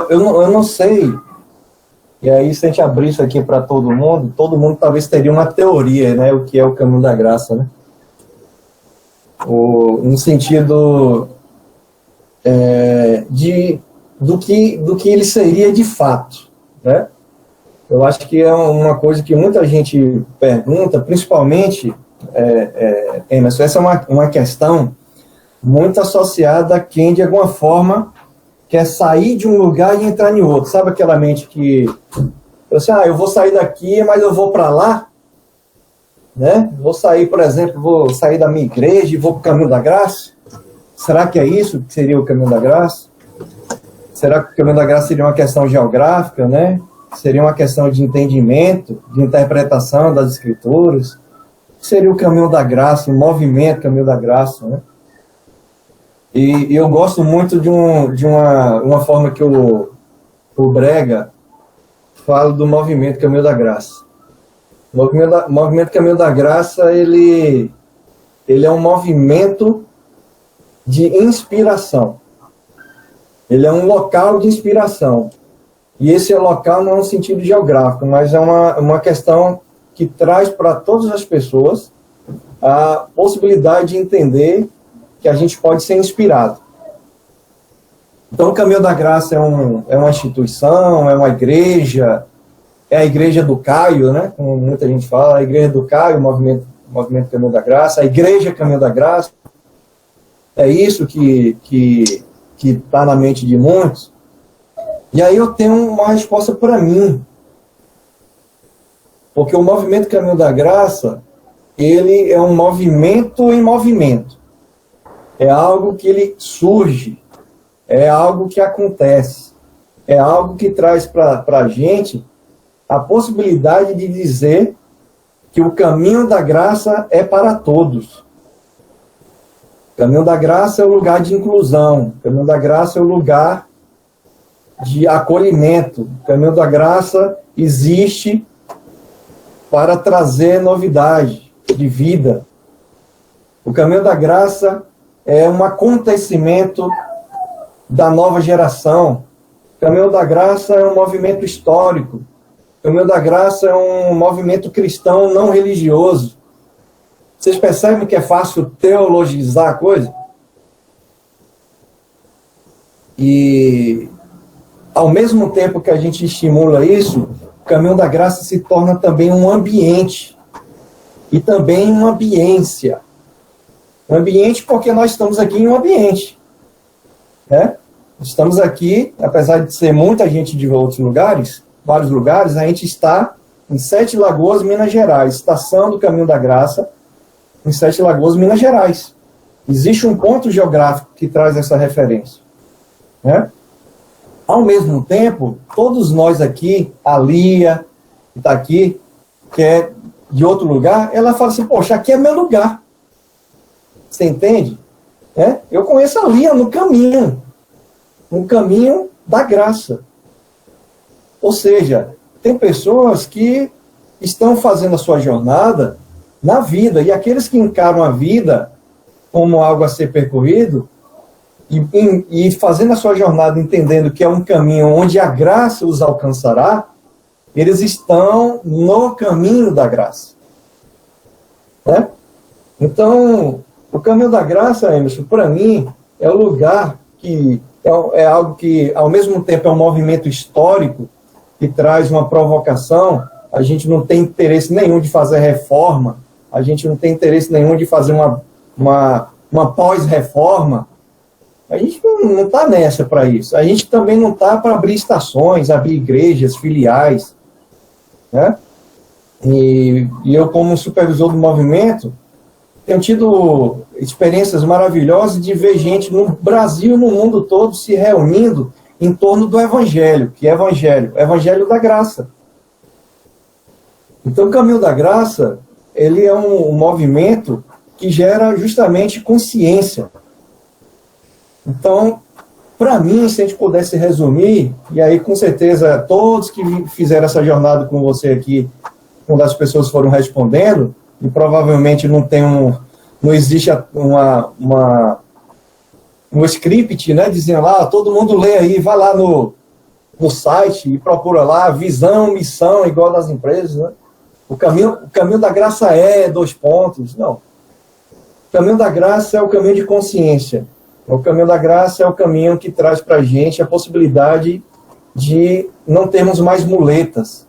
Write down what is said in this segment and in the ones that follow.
eu não sei, e aí se a gente abrir isso aqui para todo mundo talvez teria uma teoria, né, o que é o caminho da graça, né? No sentido do que ele seria de fato, né? Eu acho que é uma coisa que muita gente pergunta, principalmente, Emerson, essa é uma questão muito associada a quem, de alguma forma, quer sair de um lugar e entrar em outro. Sabe aquela mente que, assim, eu vou sair daqui, mas eu vou para lá, né? Vou sair, por exemplo, vou sair da minha igreja e vou para o caminho da graça? Será que é isso que seria o caminho da graça? Será que o caminho da graça seria uma questão geográfica, né? Seria uma questão de entendimento, de interpretação das escrituras? Seria o caminho da graça, o movimento caminho da graça, né? E eu gosto muito de uma forma que o Brega fala do movimento caminho da graça. O movimento caminho da graça, ele é um movimento de inspiração. Ele é um local de inspiração. E esse local não é um sentido geográfico, mas é uma questão que traz para todas as pessoas a possibilidade de entender que a gente pode ser inspirado. Então, o Caminho da Graça é uma instituição, é uma igreja, é a Igreja do Caio, né? Como muita gente fala, a Igreja do Caio, o movimento Caminho da Graça, a Igreja Caminho da Graça. É isso que está na mente de muitos. E aí eu tenho uma resposta para mim. Porque o movimento Caminho da Graça, ele é um movimento em movimento. É algo que ele surge, é algo que acontece, é algo que traz para a gente a possibilidade de dizer que o caminho da graça é para todos. O caminho da graça é o lugar de inclusão, o caminho da graça é o lugar de acolhimento, o caminho da graça existe para trazer novidade de vida. O caminho da graça é um acontecimento da nova geração. O caminho da graça é um movimento histórico. O caminho da graça é um movimento cristão não religioso. Vocês percebem que é fácil teologizar a coisa? E, ao mesmo tempo que a gente estimula isso, o caminho da graça se torna também um ambiente. E também uma ambiência. Um ambiente porque nós estamos aqui em um ambiente. Né? Estamos aqui, apesar de ser muita gente de outros lugares, vários lugares, a gente está em Sete Lagoas, Minas Gerais, estação do Caminho da Graça, em Sete Lagoas, Minas Gerais. Existe um ponto geográfico que traz essa referência. Né? Ao mesmo tempo, todos nós aqui, a Lia, que está aqui, que é de outro lugar, ela fala assim, poxa, aqui é meu lugar. Você entende? Eu conheço a Lia no caminho da graça. Ou seja, tem pessoas que estão fazendo a sua jornada na vida, e aqueles que encaram a vida como algo a ser percorrido, e fazendo a sua jornada entendendo que é um caminho onde a graça os alcançará, eles estão no caminho da graça. Né? Então, o caminho da graça, Emerson, para mim, é o lugar que é algo que, ao mesmo tempo, é um movimento histórico que traz uma provocação. A gente não tem interesse nenhum de fazer reforma, a gente não tem interesse nenhum de fazer uma pós-reforma. A gente não está nessa para isso. A gente também não está para abrir estações, abrir igrejas, filiais. Né? E eu, como supervisor do movimento, tenho tido experiências maravilhosas de ver gente no Brasil e no mundo todo se reunindo em torno do Evangelho. Que é Evangelho? Evangelho da graça. Então, o Caminho da Graça, ele é um movimento que gera justamente consciência. Então, para mim, se a gente pudesse resumir, e aí com certeza todos que fizeram essa jornada com você aqui, quando as pessoas foram respondendo, e provavelmente não existe um script, né, dizendo lá, todo mundo lê aí, vai lá no site e procura lá, visão, missão, igual das empresas, né? O caminho da graça dois pontos. Não. O caminho da graça é o caminho de consciência. O caminho da graça é o caminho que traz para a gente a possibilidade de não termos mais muletas.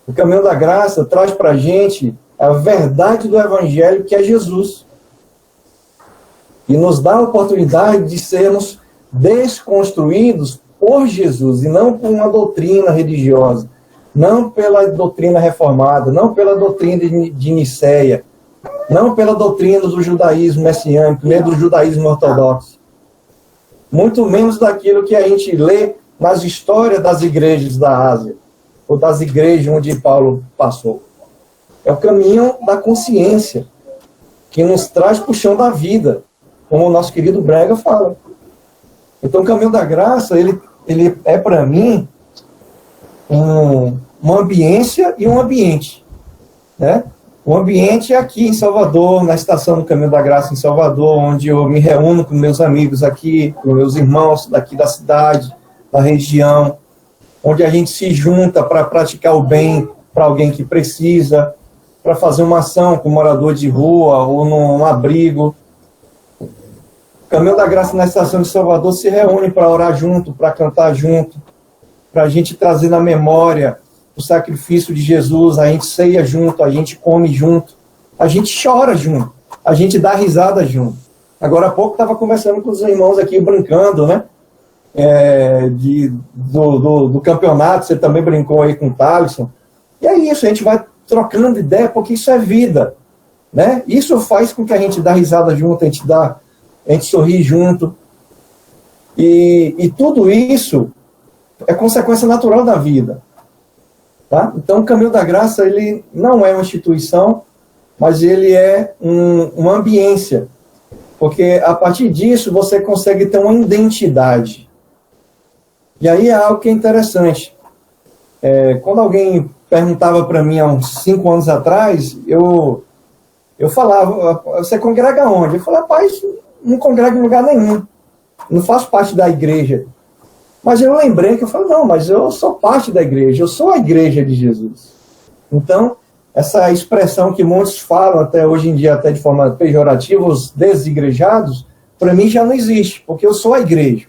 O caminho da graça traz para a gente a verdade do Evangelho, que é Jesus. E nos dá a oportunidade de sermos desconstruídos por Jesus, e não por uma doutrina religiosa, não pela doutrina reformada, não pela doutrina de Nicéia, não pela doutrina do judaísmo messiânico, nem do judaísmo ortodoxo. Muito menos daquilo que a gente lê nas histórias das igrejas da Ásia, ou das igrejas onde Paulo passou. É o caminho da consciência, que nos traz para o chão da vida, como o nosso querido Brega fala. Então, o caminho da graça, ele é para mim uma ambiência e um ambiente, né? O ambiente é aqui em Salvador, na estação do Caminho da Graça em Salvador, onde eu me reúno com meus amigos aqui, com meus irmãos daqui da cidade, da região, onde a gente se junta para praticar o bem para alguém que precisa, para fazer uma ação com um morador de rua ou num abrigo. O Caminho da Graça na estação de Salvador se reúne para orar junto, para cantar junto, para a gente trazer na memória o sacrifício de Jesus, a gente ceia junto, a gente come junto, a gente chora junto, a gente dá risada junto. Agora há pouco estava conversando com os irmãos aqui, brincando, né? Do campeonato, você também brincou aí com o Thaleson. E é isso, a gente vai trocando ideia, porque isso é vida, né? Isso faz com que a gente dá risada junto, a gente sorri junto. E tudo isso é consequência natural da vida. Tá? Então, o Caminho da Graça, ele não é uma instituição, mas ele é uma ambiência. Porque, a partir disso, você consegue ter uma identidade. E aí é algo que é interessante. Quando alguém perguntava para mim, há uns 5 anos atrás, eu falava, você congrega onde? Eu falei, rapaz, não congrego em lugar nenhum. Não faço parte da igreja. Mas eu lembrei que eu falei, não, mas eu sou parte da igreja, eu sou a igreja de Jesus. Então, essa expressão que muitos falam até hoje em dia, até de forma pejorativa, os desigrejados, para mim já não existe, porque eu sou a igreja.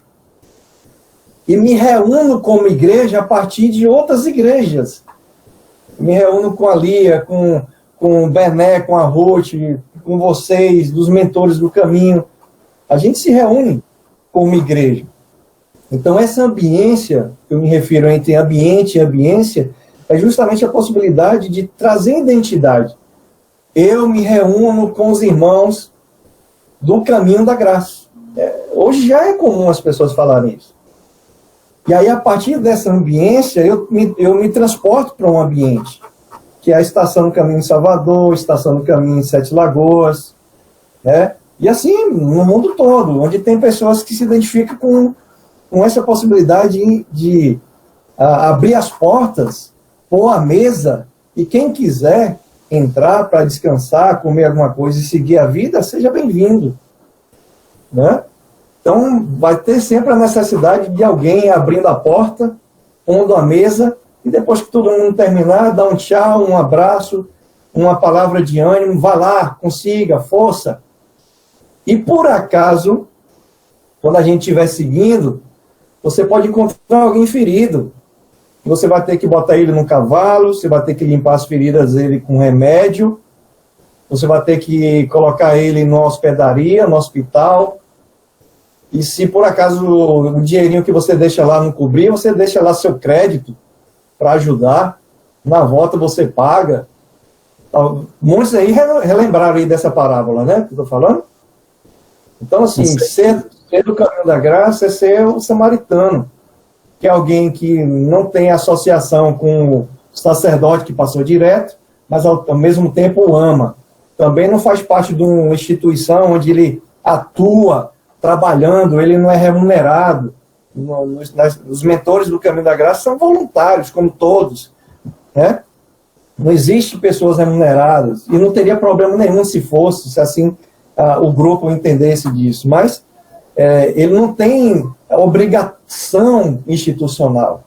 E me reúno como igreja a partir de outras igrejas. Me reúno com a Lia, com o Berné, com a Ruth, com vocês, dos mentores do caminho. A gente se reúne como igreja. Então, essa ambiência, que eu me refiro entre ambiente e ambiência, é justamente a possibilidade de trazer identidade. Eu me reúno com os irmãos do Caminho da Graça. Hoje já é comum as pessoas falarem isso. E aí, a partir dessa ambiência, eu me transporto para um ambiente, que é a Estação do Caminho em Salvador, a Estação do Caminho em Sete Lagoas, né? E assim, no mundo todo, onde tem pessoas que se identificam com essa possibilidade de abrir as portas, pôr a mesa, e quem quiser entrar para descansar, comer alguma coisa e seguir a vida, seja bem-vindo, né? Então, vai ter sempre a necessidade de alguém abrindo a porta, pondo a mesa, e depois que todo mundo terminar, dá um tchau, um abraço, uma palavra de ânimo, vá lá, consiga, força. E por acaso, quando a gente estiver seguindo, você pode encontrar alguém ferido. Você vai ter que botar ele num cavalo, você vai ter que limpar as feridas dele com remédio, você vai ter que colocar ele numa hospedaria, no hospital. E se por acaso o dinheirinho que você deixa lá não cobrir, você deixa lá seu crédito para ajudar. Na volta você paga. Muitos aí relembraram aí dessa parábola, né? Que eu estou falando. Então, assim, ser do Caminho da Graça é ser o samaritano, que é alguém que não tem associação com o sacerdote que passou direto, mas ao mesmo tempo o ama. Também não faz parte de uma instituição onde ele atua trabalhando, ele não é remunerado. Os mentores do Caminho da Graça são voluntários, como todos, né? Não existe pessoas remuneradas, e não teria problema nenhum se fosse, se assim o grupo entendesse disso, mas ele não tem obrigação institucional.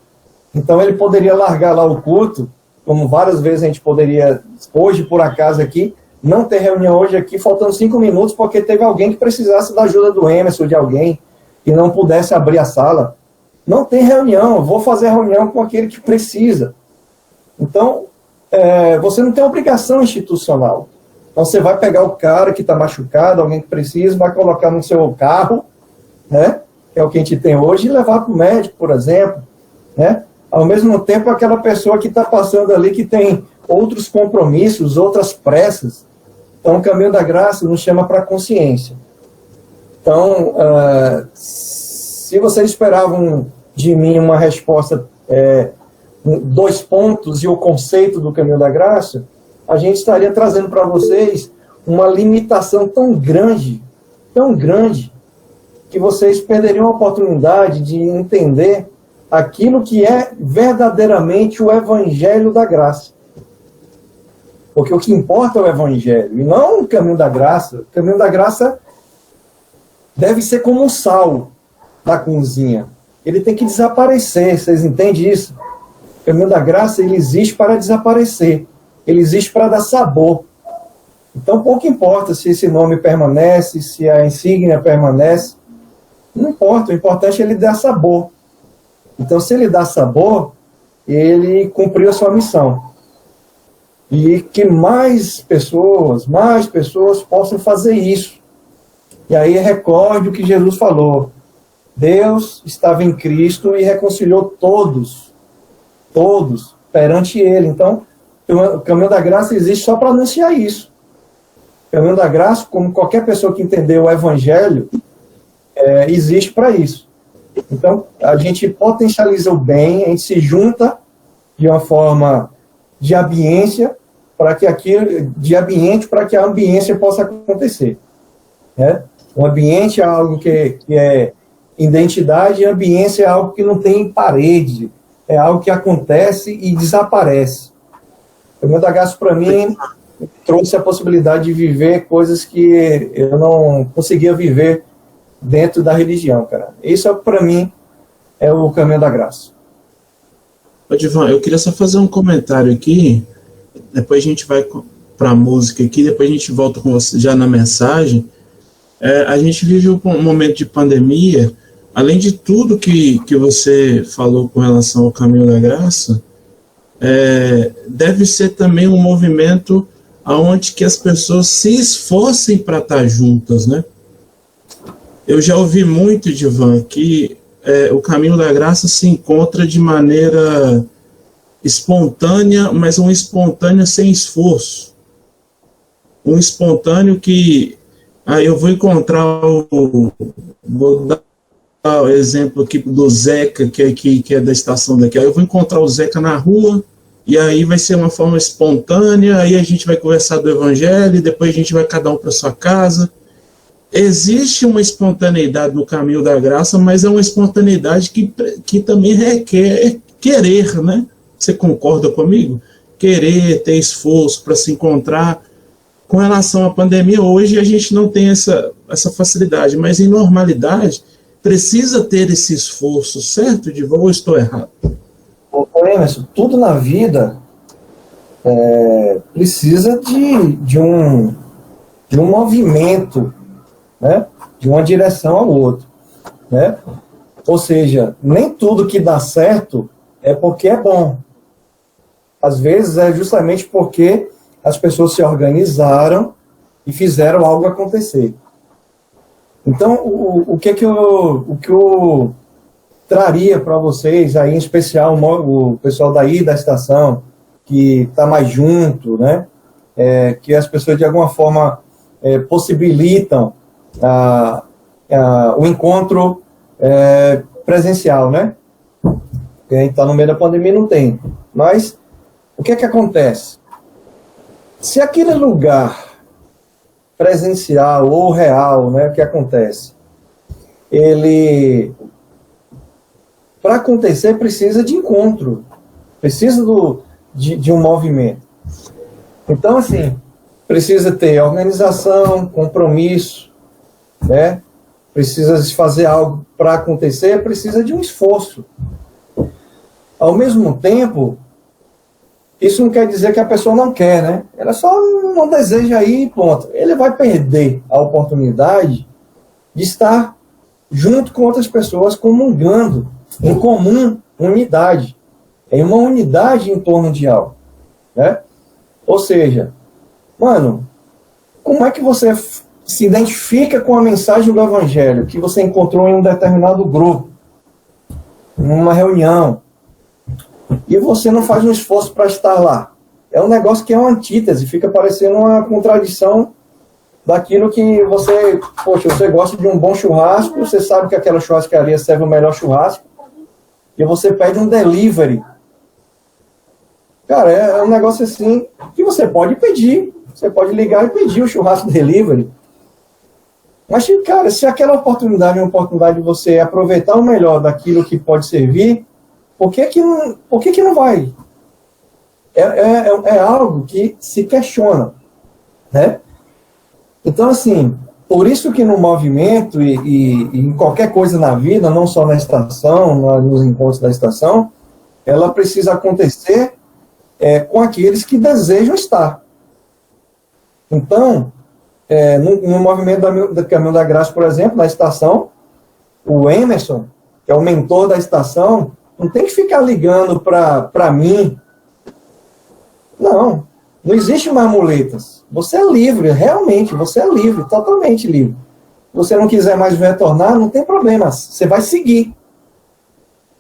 Então ele poderia largar lá o culto, como várias vezes a gente poderia, hoje por acaso aqui, não ter reunião hoje aqui, faltando 5 minutos, porque teve alguém que precisasse da ajuda do Emerson, de alguém, que não pudesse abrir a sala. Não tem reunião, eu vou fazer reunião com aquele que precisa. Então, você não tem obrigação institucional. Então você vai pegar o cara que está machucado, alguém que precisa, vai colocar no seu carro, né, que é o que a gente tem hoje, e levar para o médico, por exemplo, né? Ao mesmo tempo, aquela pessoa que está passando ali, que tem outros compromissos, outras pressas. Então, o caminho da graça nos chama para a consciência. Então, se vocês esperavam de mim uma resposta, 2 pontos e o conceito do caminho da graça, a gente estaria trazendo para vocês uma limitação tão grande, que vocês perderiam a oportunidade de entender aquilo que é verdadeiramente o evangelho da graça. Porque o que importa é o evangelho, e não o caminho da graça. O caminho da graça deve ser como um sal da cozinha. Ele tem que desaparecer, vocês entendem isso? O caminho da graça, ele existe para desaparecer. Ele existe para dar sabor. Então, pouco importa se esse nome permanece, se a insígnia permanece. Não importa, o importante é ele dar sabor. Então, se ele dá sabor, ele cumpriu a sua missão. E que mais pessoas possam fazer isso. E aí recorde o que Jesus falou. Deus estava em Cristo e reconciliou todos perante Ele. Então, o caminho da graça existe só para anunciar isso. O caminho da graça, como qualquer pessoa que entendeu o Evangelho, existe para isso. Então, a gente potencializa o bem, a gente se junta de uma forma de ambiência para que a ambiência possa acontecer. Né? O ambiente é algo que é identidade, e a ambiência é algo que não tem parede, é algo que acontece e desaparece. O caminho da graça, para mim, trouxe a possibilidade de viver coisas que eu não conseguia viver dentro da religião, cara. Isso, para mim, é o caminho da graça. Divan, eu queria só fazer um comentário aqui, depois a gente vai para a música aqui, depois a gente volta com você já na mensagem. A gente vive um momento de pandemia, além de tudo que você falou com relação ao caminho da graça, deve ser também um movimento onde que as pessoas se esforcem para estar juntas, né? Eu já ouvi muito, Divan, que o caminho da graça se encontra de maneira espontânea, mas um espontâneo sem esforço. Um espontâneo que eu vou encontrar vou dar o exemplo aqui do Zeca, que é da estação daqui. Aí eu vou encontrar o Zeca na rua, e aí vai ser uma forma espontânea, aí a gente vai conversar do Evangelho, e depois a gente vai cada um para sua casa. Existe uma espontaneidade no caminho da graça, mas é uma espontaneidade que também requer querer, né? Você concorda comigo? Querer, ter esforço para se encontrar. Com relação à pandemia, hoje a gente não tem essa facilidade, mas em normalidade precisa ter esse esforço, certo, Divan, ou estou errado? Emerson, tudo na vida precisa de um movimento, né? De uma direção ao outro, né? Ou seja, nem tudo que dá certo é porque é bom. Às vezes é justamente porque as pessoas se organizaram e fizeram algo acontecer. Então, o que eu traria para vocês, aí, em especial o pessoal daí da estação, que está mais junto, né? Que as pessoas, de alguma forma, possibilitam o encontro presencial, né? Porque a gente está no meio da pandemia, não tem. Mas, o que acontece? Se aquele lugar presencial ou real, né, o que acontece? Ele, para acontecer, precisa de encontro, precisa de um movimento. Então, assim, precisa ter organização, compromisso, né? Precisa de fazer algo para acontecer, precisa de um esforço. Ao mesmo tempo, isso não quer dizer que a pessoa não quer, né? Ela só não deseja ir, ponto. Ele vai perder a oportunidade de estar junto com outras pessoas, comungando, em comum unidade. Em uma unidade em torno de algo, né? Ou seja, mano, como é que você se identifica com a mensagem do Evangelho que você encontrou em um determinado grupo, numa reunião, e você não faz um esforço para estar lá? É um negócio que é uma antítese, fica parecendo uma contradição daquilo que você, poxa, você gosta de um bom churrasco, você sabe que aquela churrascaria serve o melhor churrasco, e você pede um delivery. Cara, é um negócio assim que você pode pedir, você pode ligar e pedir o churrasco delivery. Mas, cara, se aquela oportunidade é uma oportunidade de você aproveitar o melhor daquilo que pode servir, por que não vai? É algo que se questiona, né? Então, assim, por isso que no movimento e em qualquer coisa na vida, não só na estação, nos encontros da estação, ela precisa acontecer com aqueles que desejam estar. Então, no movimento do Caminho da Graça, por exemplo, na estação, o Emerson, que é o mentor da estação, não tem que ficar ligando para mim. Não existe mais muletas. Você é livre, realmente, você é livre, totalmente livre. Se você não quiser mais retornar, não tem problema, você vai seguir.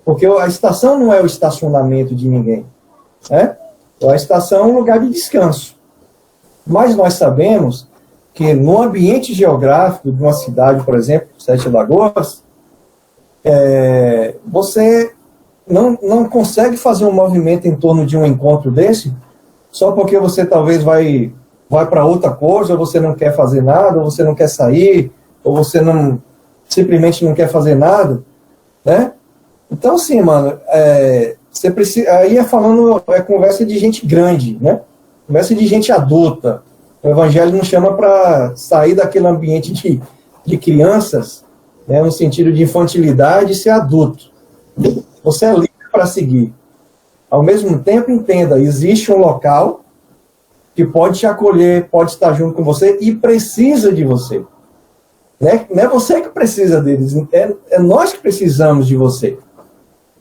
Porque a estação não é o estacionamento de ninguém, né? A estação é um lugar de descanso. Mas nós sabemos que no ambiente geográfico de uma cidade, por exemplo, Sete Lagoas, você não consegue fazer um movimento em torno de um encontro desse só porque você talvez vai para outra coisa, ou você não quer fazer nada, ou você não quer sair, ou você simplesmente não quer fazer nada, né? Então, assim, mano, você precisa, aí conversa de gente grande, né? Conversa de gente adulta. O Evangelho nos chama para sair daquele ambiente de crianças, né, no sentido de infantilidade, e ser adulto. Você é livre para seguir. Ao mesmo tempo, entenda, existe um local que pode te acolher, pode estar junto com você e precisa de você. Não é você que precisa deles, é nós que precisamos de você.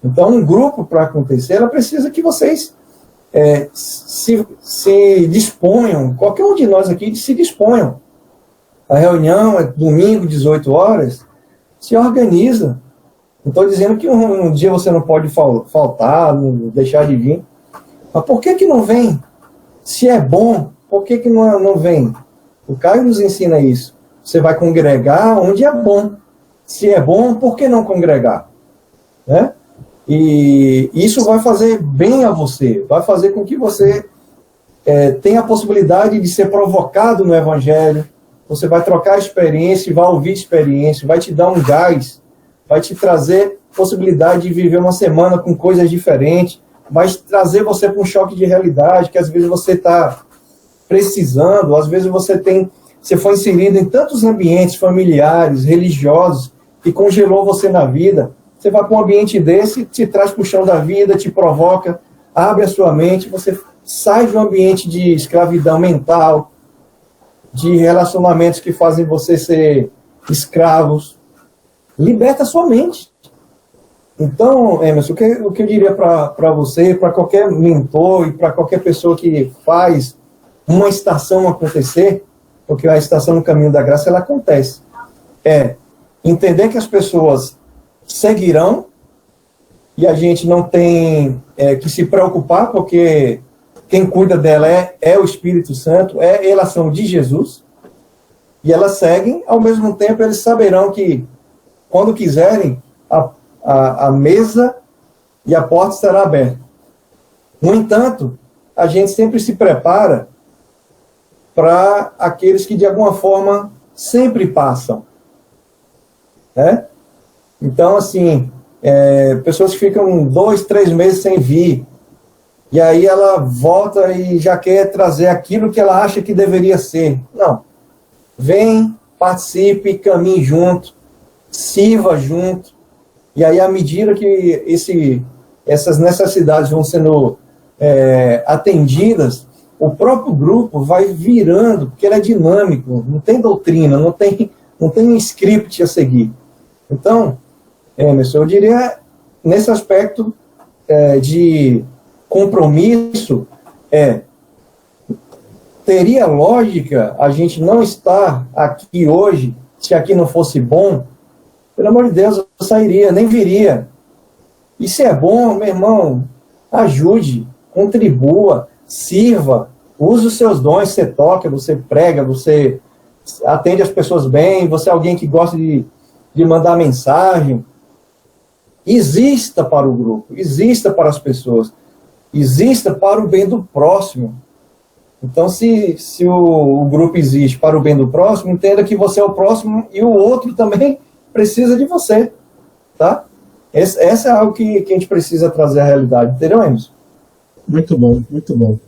Então, um grupo, para acontecer, ela precisa que vocês se disponham, qualquer um de nós aqui se disponham. A reunião é domingo, 18 horas, se organiza. Não estou dizendo que um dia você não pode faltar, não deixar de vir. Mas por que não vem? Se é bom, por que não vem? O Caio nos ensina isso. Você vai congregar onde é bom. Se é bom, por que não congregar? Né? E isso vai fazer bem a você. Vai fazer com que você tenha a possibilidade de ser provocado no Evangelho. Você vai trocar experiência, vai ouvir experiência, vai te dar um gás, vai te trazer possibilidade de viver uma semana com coisas diferentes, vai trazer você para um choque de realidade, que às vezes você está precisando, às vezes você foi inserido em tantos ambientes familiares, religiosos, que congelou você na vida. Você vai para um ambiente desse, te traz para o chão da vida, te provoca, abre a sua mente, você sai de um ambiente de escravidão mental, de relacionamentos que fazem você ser escravos. Liberta a sua mente. Então, Emerson, o que eu diria para você, para qualquer mentor e para qualquer pessoa que faz uma estação acontecer, porque a estação no Caminho da Graça, ela acontece, entender que as pessoas seguirão e a gente não tem que se preocupar, porque quem cuida dela é o Espírito Santo, é a relação de Jesus, e elas seguem, ao mesmo tempo eles saberão que quando quiserem, a mesa e a porta estará aberta. No entanto, a gente sempre se prepara para aqueles que de alguma forma sempre passam, né? Então, assim, pessoas que ficam 2, 3 meses sem vir, e aí ela volta e já quer trazer aquilo que ela acha que deveria ser. Não. Vem, participe, caminhe junto, sirva junto, e aí à medida que essas necessidades vão sendo atendidas, o próprio grupo vai virando, porque ele é dinâmico, não tem doutrina, não tem um script a seguir. Então, Emerson, eu diria, nesse aspecto de compromisso, teria lógica a gente não estar aqui hoje, se aqui não fosse bom, pelo amor de Deus, eu sairia, nem viria. E se é bom, meu irmão, ajude, contribua, sirva, use os seus dons, você toca, você prega, você atende as pessoas bem, você é alguém que gosta de mandar mensagem. Exista para o grupo, exista para as pessoas, exista para o bem do próximo. Então, se o grupo existe para o bem do próximo, entenda que você é o próximo e o outro também precisa de você, tá? Essa é algo que a gente precisa trazer à realidade, entendeu, Emerson? Muito bom, muito bom.